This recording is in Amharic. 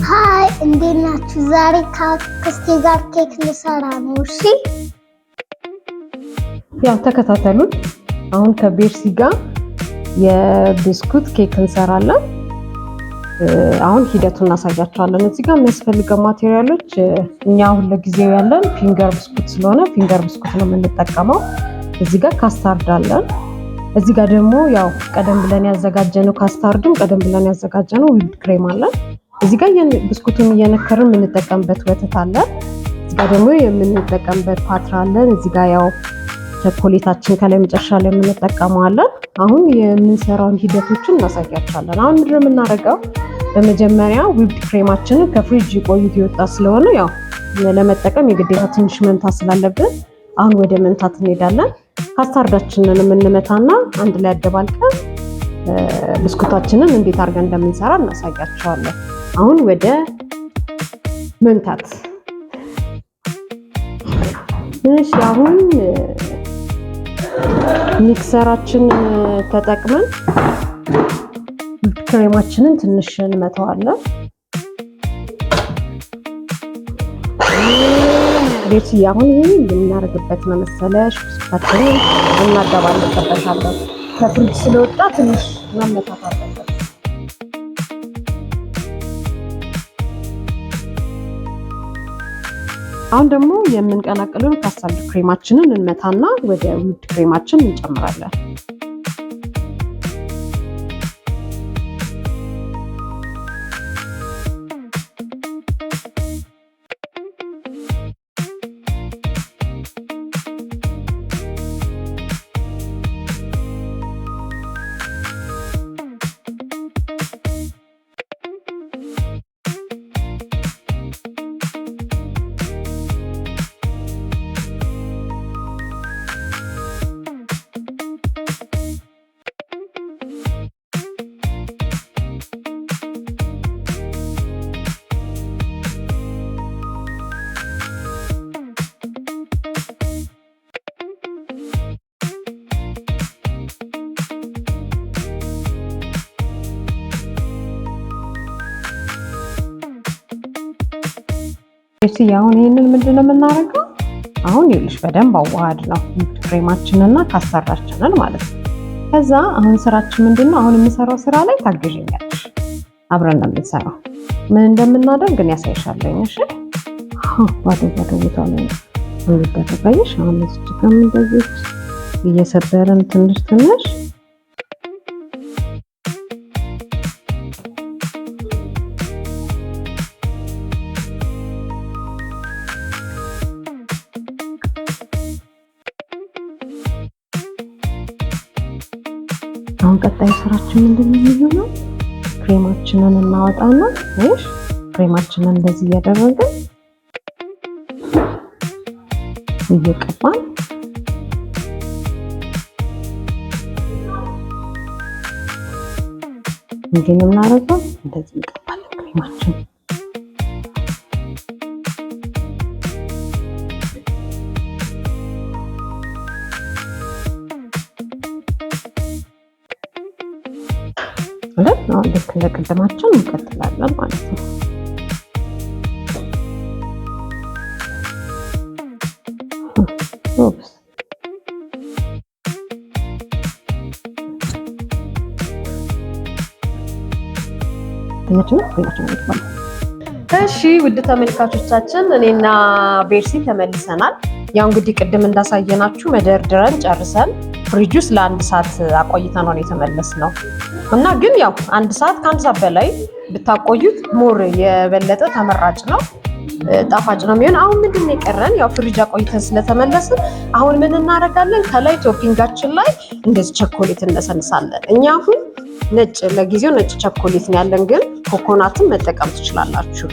ሃይ እንዴት ናችሁ? ዛሬ ከአክስቴ ጋር ኬክ ልሰራ ነው። እሺ ያው ተከታተሉን። አሁን ከቤርሲ ጋር የቢስኩት ኬክ እንሰራለን። አሁን ሂደቱን እናሳያችኋለን። እዚህ ጋር የሚያስፈልገው ማቴሪያሎች እኛ አሁን ለጊዜው ያለን ፊንገር ብስኩት ስለሆነ ፊንገር ብስኩት ነው የምንጠቀመው። እዚህ ጋር ካስታርድ አለን። እዚህ ጋር ደግሞ ያው ቀደም ብለን ያዘጋጀነው ካስታርድም ቀደም ብለን ያዘጋጀነው ዊፕ ክሬም አለን። እዚህ ጋር ብስኩቱን እየነከርን የምንጠቀምበት ወተት አለ። እዚህ ጋር ደግሞ የምንጠቀምበት ፓትራ አለን። እዚህ ጋር ያው ቸኮሌታችን ከላይ መጨረሻ ላይ የምንጠቀመው አለን። አሁን የምንሰራውን ሂደቶችን እናሳያችኋለን። አሁን ምንድን ነው የምናደርገው? በመጀመሪያ ዊፕ ክሬማችንን ከፍሪጅ ቆይቶ የወጣ ስለሆነ ያው ለመጠቀም የግዴታ ትንሽ መምታት ስላለብን አሁን ወደ መምታት እንሄዳለን። ካስታርዳችንን የምንመታና አንድ ላይ አደባልቀን ብስኩታችንን እንዴት አድርገን እንደምንሰራ እናሳያችኋለን። አሁን ወደ መምታት። እሺ አሁን ሚክሰራችን ተጠቅመን ክሬማችንን ትንሽ እንመታዋለን። ቤት አሁን ይሄ የምናደርግበት ነው መሰለሽ፣ ብስኩታችንን እናደባልቅበታለን። ከፍሪጅ ስለወጣ ትንሽ መመታት አለበት። አሁን ደግሞ የምንቀላቅለውን ካስታርድ ክሬማችንን እንመታና ወደ ዊፕ ክሬማችን እንጨምራለን። እሺ አሁን ይሄንን ምንድነው የምናደርገው? አሁን ይልሽ በደንብ አዋሃድ ነው ዊፕ ክሬማችንና ካስታርዳችንን ማለት ነው። ከዛ አሁን ስራችን ምንድነው? አሁን የምሰራው ስራ ላይ ታግዥኛለሽ። አብረን ነው የምንሰራው። ምን እንደምናደርግ ግን ያሳይሻለሁ። እሺ ባዶ ቦታ ላይ እንድትቀበይሽ አሁን እዚህ ጋር እንደዚህ እየሰበረን ትንሽ አሁን ቀጣይ ስራችን ምንድነው የሚሆነው? ክሬማችንን እናወጣና እሺ ክሬማችንን እንደዚህ እያደረግን እየቀባን እንግዲህ እናደርገው እንደዚህ እንቀባለን ክሬማችን። አሁን ልክ እንደ ቅድማችን እንቀጥላለን ማለት ነው። እሺ ውድ ተመልካቾቻችን እኔና ቤርሲ ተመልሰናል። ያው እንግዲህ ቅድም እንዳሳየናችሁ መደርደረን ጨርሰን ፍሪጅ ውስጥ ለአንድ ሰዓት አቆይተን ነው የተመለስነው እና ግን ያው አንድ ሰዓት ከአንድ ሰዓት በላይ ብታቆዩት ሞር የበለጠ ተመራጭ ነው፣ ጣፋጭ ነው የሚሆን። አሁን ምንድን ነው የቀረን? ያው ፍሪጅ አቆይተን ስለተመለስን አሁን ምን እናደርጋለን? ከላይ ቶፒንጋችን ላይ እንደዚህ ቸኮሌት እነሰንሳለን። እኛ አሁን ነጭ ለጊዜው ነጭ ቸኮሌት ነው ያለን፣ ግን ኮኮናትን መጠቀም ትችላላችሁ።